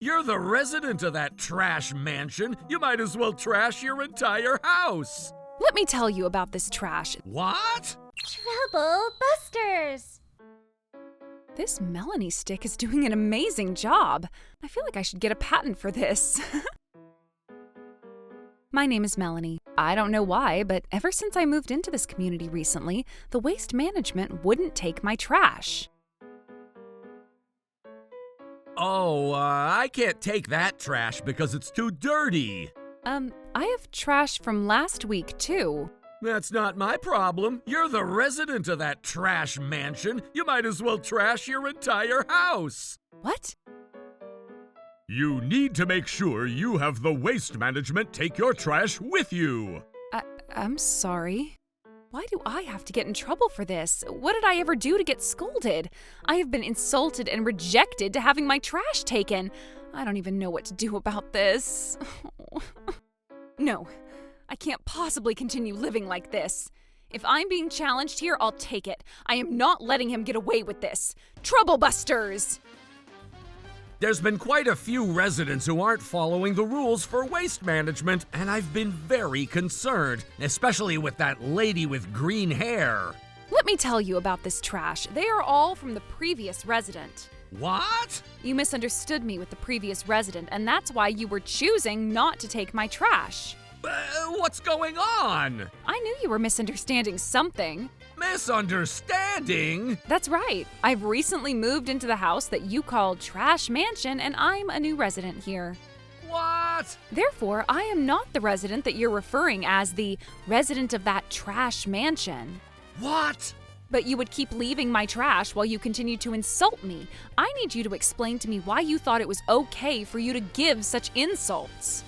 You're the resident of that trash mansion. You might as well trash your entire house. Let me tell you about this trash. What? Trouble Busters! This Melanie stick is doing an amazing job. I feel like I should get a patent for this. My name is Melanie. I don't know why, but ever since I moved into this community recently, the waste management wouldn't take my trash. Oh, I can't take that trash because it's too dirty. I have trash from last week, too. That's not my problem. You're the resident of that trash mansion. You might as well trash your entire house. What? You need to make sure you have the waste management take your trash with you. I'm sorry. Why do I have to get in trouble for this? What did I ever do to get scolded? I have been insulted and rejected to having my trash taken. I don't even know what to do about this. No, I can't possibly continue living like this. If I'm being challenged here, I'll take it. I am not letting him get away with this. Trouble Busters! There's been quite a few residents who aren't following the rules for waste management, and I've been very concerned, especially with that lady with green hair. Let me tell you about this trash. They are all from the previous resident. What? You misunderstood me with the previous resident, and that's why you were choosing not to take my trash. What's going on? I knew you were misunderstanding something. Misunderstanding? That's right. I've recently moved into the house that you called Trash Mansion, and I'm a new resident here. What? Therefore, I am not the resident that you're referring as the resident of that trash mansion. What? But you would keep leaving my trash while you continue to insult me. I need you to explain to me why you thought it was okay for you to give such insults.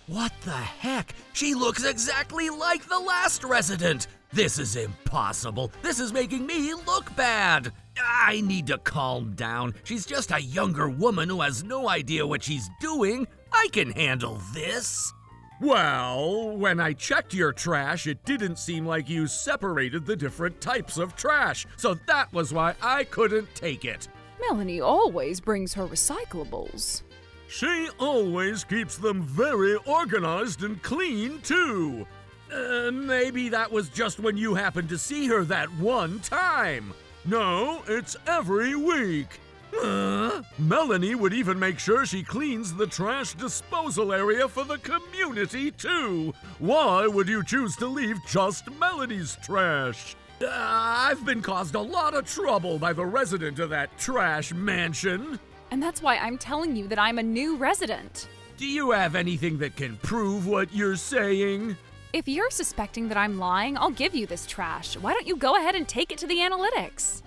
What the heck? She looks exactly like the last resident. This is impossible. This is making me look bad. I need to calm down. She's just a younger woman who has no idea what she's doing. I can handle this. Well, when I checked your trash, it didn't seem like you separated the different types of trash, so that was why I couldn't take it. Melanie always brings her recyclables. She always keeps them very organized and clean, too. Maybe that was just when you happened to see her that one time. No, it's every week. Melanie would even make sure she cleans the trash disposal area for the community, too. Why would you choose to leave just Melanie's trash? I've been caused a lot of trouble by the resident of that trash mansion. And that's why I'm telling you that I'm a new resident. Do you have anything that can prove what you're saying? If you're suspecting that I'm lying, I'll give you this trash. Why don't you go ahead and take it to the analytics?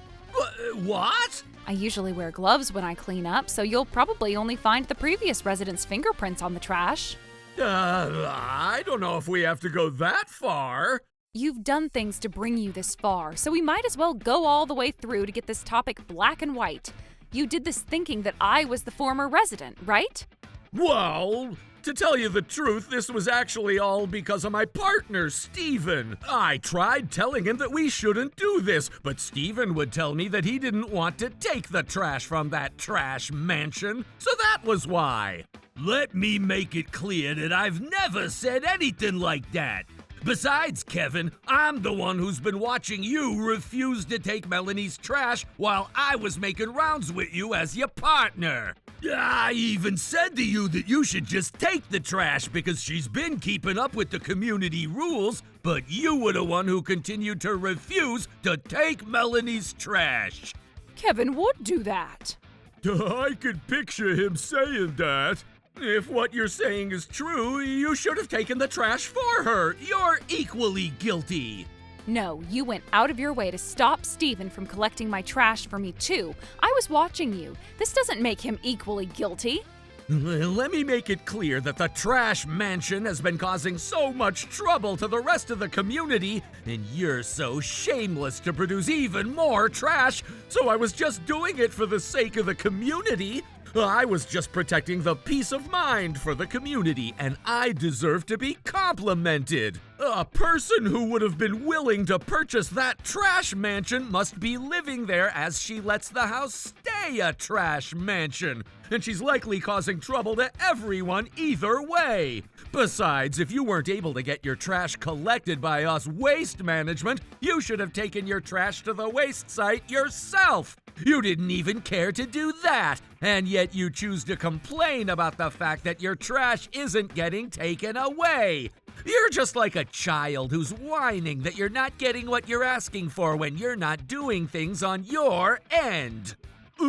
What? I usually wear gloves when I clean up, so you'll probably only find the previous resident's fingerprints on the trash. I don't know if we have to go that far. You've done things to bring you this far, so we might as well go all the way through to get this topic black and white. You did this thinking that I was the former resident, right? Well, to tell you the truth, this was actually all because of my partner, Steven. I tried telling him that we shouldn't do this, but Steven would tell me that he didn't want to take the trash from that trash mansion, so that was why. Let me make it clear that I've never said anything like that. Besides, Kevin, I'm the one who's been watching you refuse to take Melanie's trash while I was making rounds with you as your partner. I even said to you that you should just take the trash because she's been keeping up with the community rules, but you were the one who continued to refuse to take Melanie's trash. Kevin would do that. I could picture him saying that. If what you're saying is true, you should have taken the trash for her. You're equally guilty. No, you went out of your way to stop Steven from collecting my trash for me too. I was watching you. This doesn't make him equally guilty. Let me make it clear that the trash mansion has been causing so much trouble to the rest of the community, and you're so shameless to produce even more trash, so I was just doing it for the sake of the community. I was just protecting the peace of mind for the community, and I deserve to be complimented. A person who would have been willing to purchase that trash mansion must be living there, as she lets the house stay a trash mansion. And she's likely causing trouble to everyone either way. Besides, if you weren't able to get your trash collected by us waste management, you should have taken your trash to the waste site yourself. You didn't even care to do that, and yet you choose to complain about the fact that your trash isn't getting taken away. You're just like a child who's whining that you're not getting what you're asking for when you're not doing things on your end.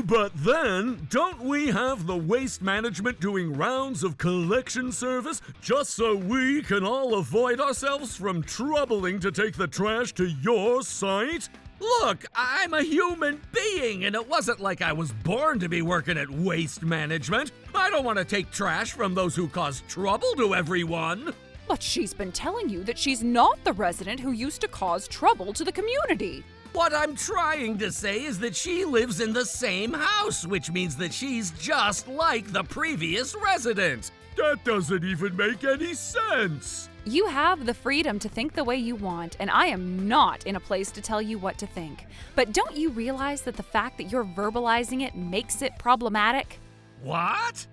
But then, don't we have the waste management doing rounds of collection service just so we can all avoid ourselves from troubling to take the trash to your site? Look, I'm a human being, and it wasn't like I was born to be working at waste management. I don't want to take trash from those who cause trouble to everyone. But she's been telling you that she's not the resident who used to cause trouble to the community. What I'm trying to say is that she lives in the same house, which means that she's just like the previous resident. That doesn't even make any sense. You have the freedom to think the way you want, and I am not in a place to tell you what to think. But don't you realize that the fact that you're verbalizing it makes it problematic? What?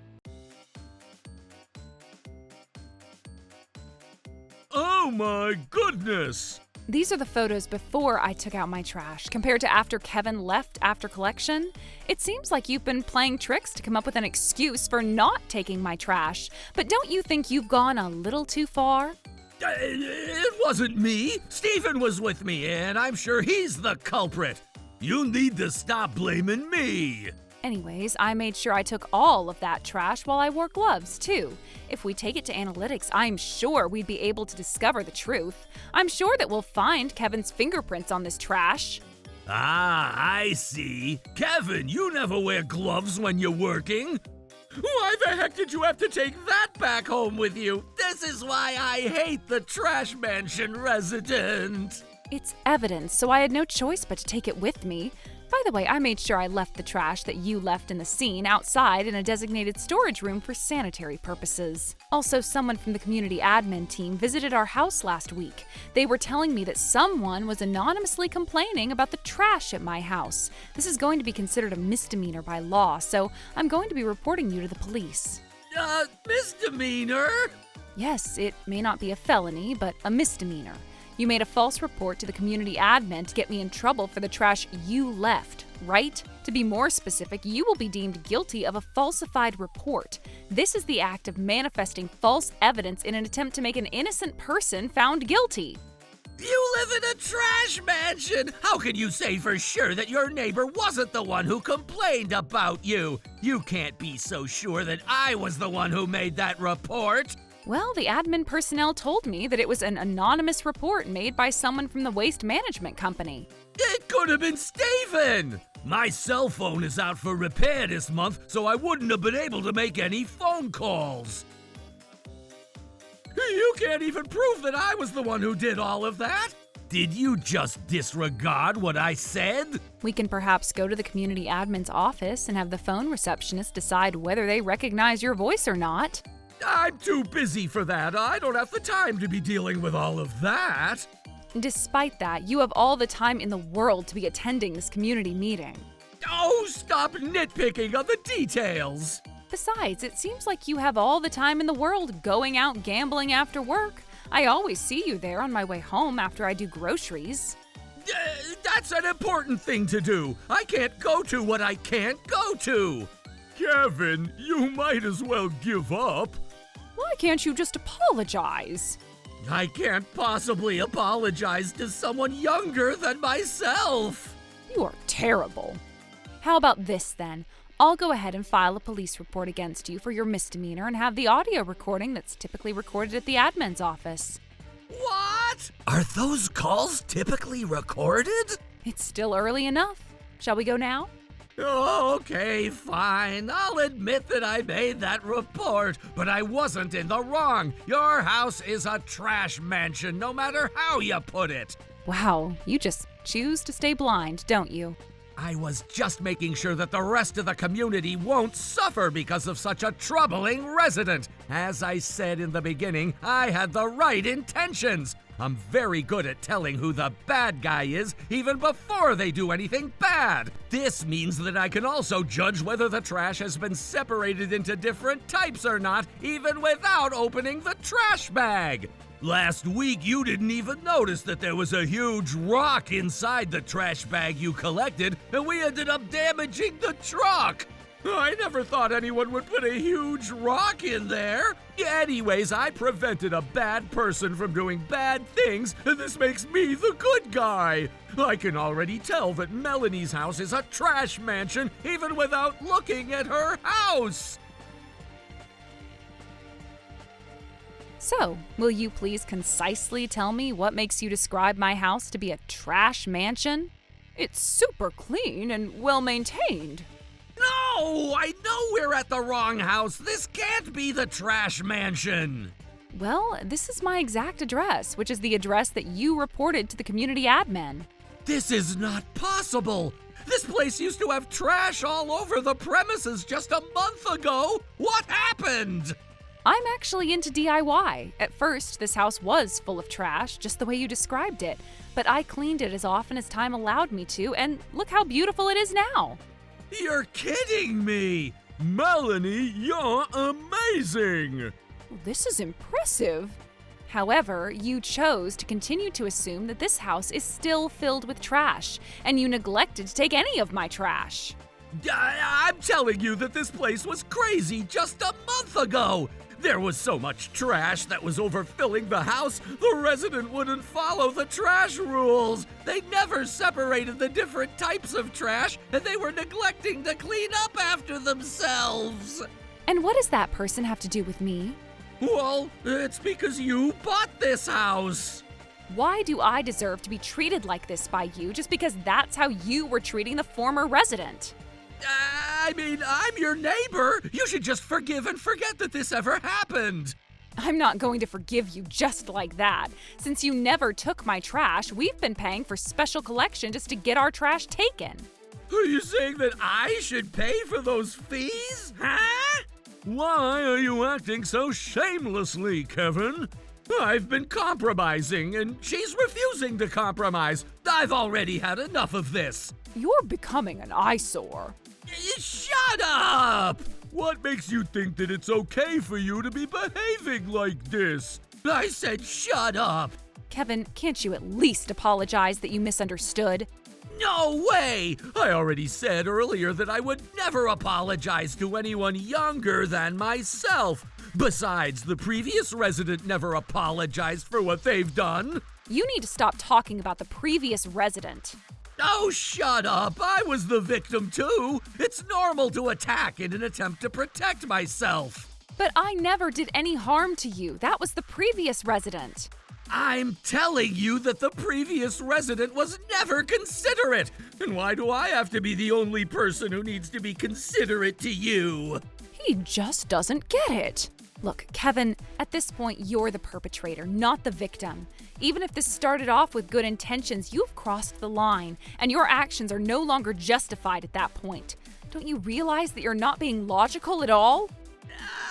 Oh my goodness! These are the photos before I took out my trash, compared to after Kevin left after collection. It seems like you've been playing tricks to come up with an excuse for not taking my trash. But don't you think you've gone a little too far? It wasn't me. Stephen was with me, and I'm sure he's the culprit. You need to stop blaming me. Anyways, I made sure I took all of that trash while I wore gloves, too. If we take it to analytics, I'm sure we'd be able to discover the truth. I'm sure that we'll find Kevin's fingerprints on this trash. Ah, I see. Kevin, you never wear gloves when you're working. Why the heck did you have to take that back home with you? This is why I hate the trash mansion resident. It's evidence, so I had no choice but to take it with me. By the way, I made sure I left the trash that you left in the scene outside in a designated storage room for sanitary purposes. Also, someone from the community admin team visited our house last week. They were telling me that someone was anonymously complaining about the trash at my house. This is going to be considered a misdemeanor by law, so I'm going to be reporting you to the police. Misdemeanor? Yes, it may not be a felony, but a misdemeanor. You made a false report to the community admin to get me in trouble for the trash you left, right? To be more specific, you will be deemed guilty of a falsified report. This is the act of manifesting false evidence in an attempt to make an innocent person found guilty. You live in a trash mansion! How can you say for sure that your neighbor wasn't the one who complained about you? You can't be so sure that I was the one who made that report. Well, the admin personnel told me that it was an anonymous report made by someone from the waste management company. It could have been Stephen! My cell phone is out for repair this month, so I wouldn't have been able to make any phone calls. You can't even prove that I was the one who did all of that. Did you just disregard what I said? We can perhaps go to the community admin's office and have the phone receptionist decide whether they recognize your voice or not. I'm too busy for that. I don't have the time to be dealing with all of that. Despite that, you have all the time in the world to be attending this community meeting. Oh, stop nitpicking on the details. Besides, it seems like you have all the time in the world going out gambling after work. I always see you there on my way home after I do groceries. That's an important thing to do. I can't go to what I can't go to. Kevin, you might as well give up. Why can't you just apologize? I can't possibly apologize to someone younger than myself. You are terrible. How about this then? I'll go ahead and file a police report against you for your misdemeanor and have the audio recording that's typically recorded at the admin's office. What? Are those calls typically recorded? It's still early enough. Shall we go now? Okay, fine. I'll admit that I made that report, but I wasn't in the wrong. Your house is a trash mansion, no matter how you put it. Wow, you just choose to stay blind, don't you? I was just making sure that the rest of the community won't suffer because of such a troubling resident. As I said in the beginning, I had the right intentions. I'm very good at telling who the bad guy is even before they do anything bad. This means that I can also judge whether the trash has been separated into different types or not, even without opening the trash bag. Last week, you didn't even notice that there was a huge rock inside the trash bag you collected, and we ended up damaging the truck. I never thought anyone would put a huge rock in there. Anyways, I prevented a bad person from doing bad things, and this makes me the good guy. I can already tell that Melanie's house is a trash mansion, even without looking at her house. So, will you please concisely tell me what makes you describe my house to be a trash mansion? It's super clean and well maintained. No, I know we're at the wrong house. This can't be the trash mansion. Well, this is my exact address, which is the address that you reported to the community admin. This is not possible. This place used to have trash all over the premises just a month ago. What happened? I'm actually into DIY. At first, this house was full of trash, just the way you described it, but I cleaned it as often as time allowed me to, and look how beautiful it is now. You're kidding me! Melanie, you're amazing! This is impressive. However, you chose to continue to assume that this house is still filled with trash, and you neglected to take any of my trash. I'm telling you that this place was crazy just a month ago! There was so much trash that was overfilling the house, the resident wouldn't follow the trash rules. They never separated the different types of trash, and they were neglecting to clean up after themselves. And what does that person have to do with me? Well, it's because you bought this house. Why do I deserve to be treated like this by you just because that's how you were treating the former resident? I mean, I'm your neighbor. You should just forgive and forget that this ever happened. I'm not going to forgive you just like that. Since you never took my trash, we've been paying for special collection just to get our trash taken. Are you saying that I should pay for those fees? Huh? Why are you acting so shamelessly, Kevin? I've been compromising, and she's refusing to compromise. I've already had enough of this. You're becoming an eyesore. Shut up! What makes you think that it's okay for you to be behaving like this? I said shut up! Kevin, can't you at least apologize that you misunderstood? No way! I already said earlier that I would never apologize to anyone younger than myself. Besides, the previous resident never apologized for what they've done. You need to stop talking about the previous resident. Oh, shut up! I was the victim too! It's normal to attack in an attempt to protect myself. But I never did any harm to you. That was the previous resident. I'm telling you that the previous resident was never considerate! And why do I have to be the only person who needs to be considerate to you? He just doesn't get it. Look, Kevin, at this point, you're the perpetrator, not the victim. Even if this started off with good intentions, you've crossed the line, and your actions are no longer justified at that point. Don't you realize that you're not being logical at all?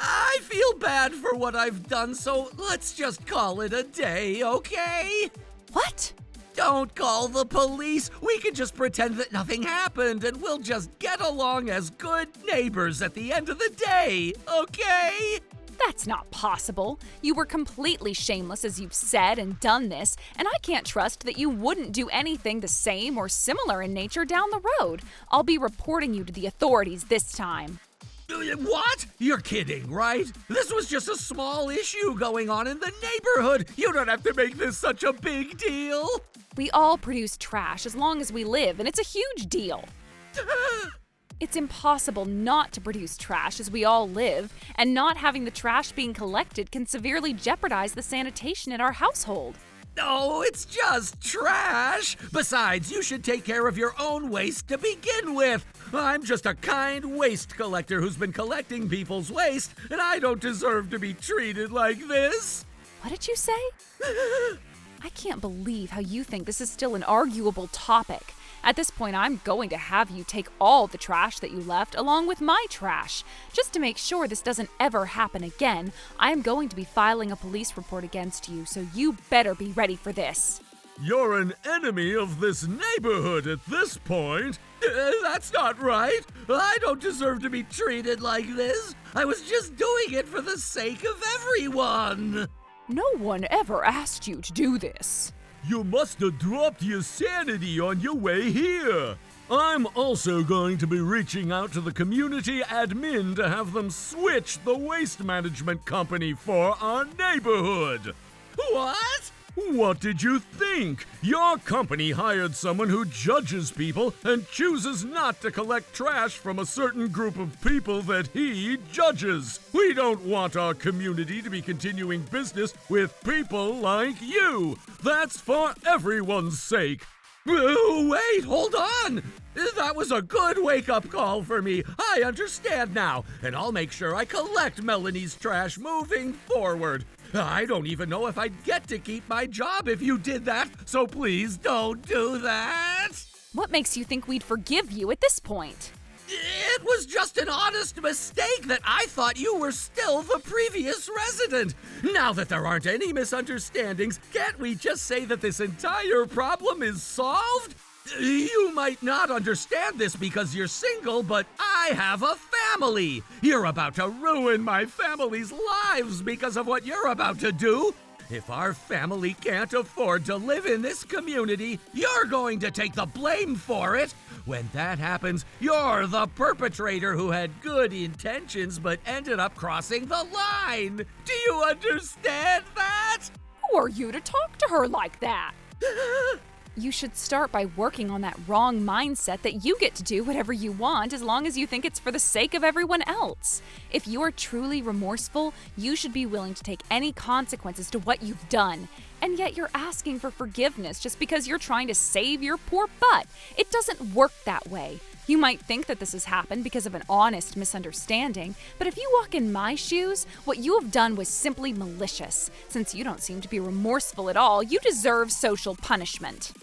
I feel bad for what I've done, so let's just call it a day, okay? What? Don't call the police. We can just pretend that nothing happened, and we'll just get along as good neighbors at the end of the day, okay? That's not possible. You were completely shameless as you've said and done this, and I can't trust that you wouldn't do anything the same or similar in nature down the road. I'll be reporting you to the authorities this time. What? You're kidding, right? This was just a small issue going on in the neighborhood. You don't have to make this such a big deal. We all produce trash as long as we live, and it's a huge deal. It's impossible not to produce trash as we all live, and not having the trash being collected can severely jeopardize the sanitation in our household. No, it's just trash. Besides, you should take care of your own waste to begin with. I'm just a kind waste collector who's been collecting people's waste, and I don't deserve to be treated like this. What did you say? I can't believe how you think this is still an arguable topic. At this point, I'm going to have you take all the trash that you left along with my trash. Just to make sure this doesn't ever happen again, I am going to be filing a police report against you, so you better be ready for this. You're an enemy of this neighborhood at this point. That's not right. I don't deserve to be treated like this. I was just doing it for the sake of everyone. No one ever asked you to do this. You must have dropped your sanity on your way here. I'm also going to be reaching out to the community admin to have them switch the waste management company for our neighborhood. What? What did you think? Your company hired someone who judges people and chooses not to collect trash from a certain group of people that he judges. We don't want our community to be continuing business with people like you. That's for everyone's sake. Wait, hold on! That was a good wake-up call for me. I understand now, and I'll make sure I collect Melanie's trash moving forward. I don't even know if I'd get to keep my job if you did that, so please don't do that. What makes you think we'd forgive you at this point? It was just an honest mistake that I thought you were still the previous resident. Now that there aren't any misunderstandings, can't we just say that this entire problem is solved? You might not understand this because you're single, but I have a family. You're about to ruin my family's lives because of what you're about to do. If our family can't afford to live in this community, you're going to take the blame for it. When that happens, you're the perpetrator who had good intentions but ended up crossing the line. Do you understand that? Who are you to talk to her like that? You should start by working on that wrong mindset that you get to do whatever you want as long as you think it's for the sake of everyone else. If you're truly remorseful, you should be willing to take any consequences to what you've done. And yet you're asking for forgiveness just because you're trying to save your poor butt. It doesn't work that way. You might think that this has happened because of an honest misunderstanding, but if you walk in my shoes, what you have done was simply malicious. Since you don't seem to be remorseful at all, you deserve social punishment.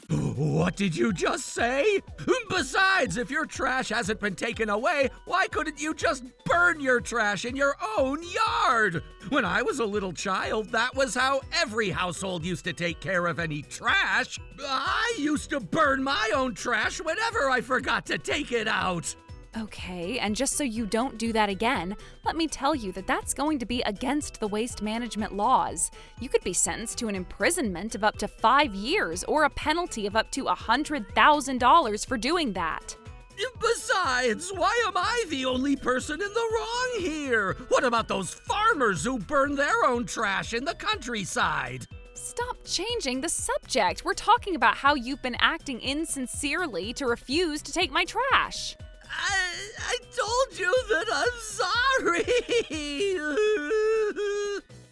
What did you just say? Besides, if your trash hasn't been taken away, why couldn't you just burn your trash in your own yard? When I was a little child, that was how every household used to take care of any trash. I used to burn my own trash whenever I forgot to take it out. Okay, and just so you don't do that again, let me tell you that that's going to be against the waste management laws. You could be sentenced to an imprisonment of up to 5 years or a penalty of up to $100,000 for doing that. Besides, why am I the only person in the wrong here? What about those farmers who burn their own trash in the countryside? Stop changing the subject. We're talking about how you've been acting insincerely to refuse to take my trash. I told you that I'm sorry.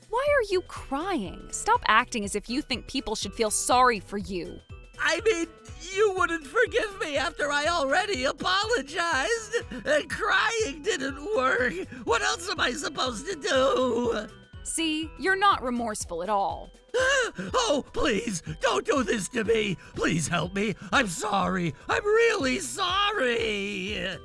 Why are you crying? Stop acting as if you think people should feel sorry for you. I mean, you wouldn't forgive me after I already apologized. And crying didn't work. What else am I supposed to do? See, you're not remorseful at all. Oh, please, don't do this to me. Please help me. I'm sorry. I'm really sorry.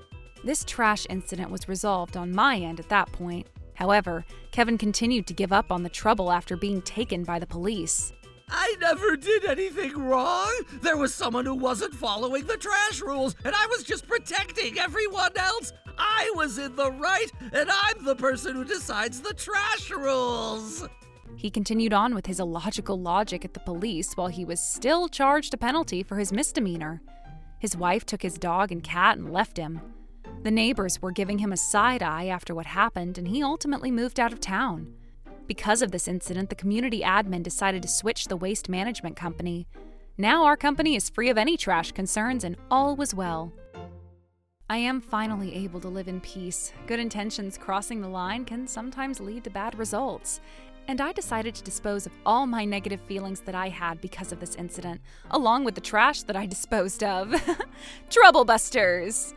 This trash incident was resolved on my end at that point. However, Kevin continued to give up on the trouble after being taken by the police. I never did anything wrong. There was someone who wasn't following the trash rules, and I was just protecting everyone else. I was in the right, and I'm the person who decides the trash rules. He continued on with his illogical logic at the police while he was still charged a penalty for his misdemeanor. His wife took his dog and cat and left him. The neighbors were giving him a side eye after what happened, and he ultimately moved out of town. Because of this incident, the community admin decided to switch the waste management company. Now our company is free of any trash concerns and all was well. I am finally able to live in peace. Good intentions crossing the line can sometimes lead to bad results. And I decided to dispose of all my negative feelings that I had because of this incident, along with the trash that I disposed of. Trouble Busters!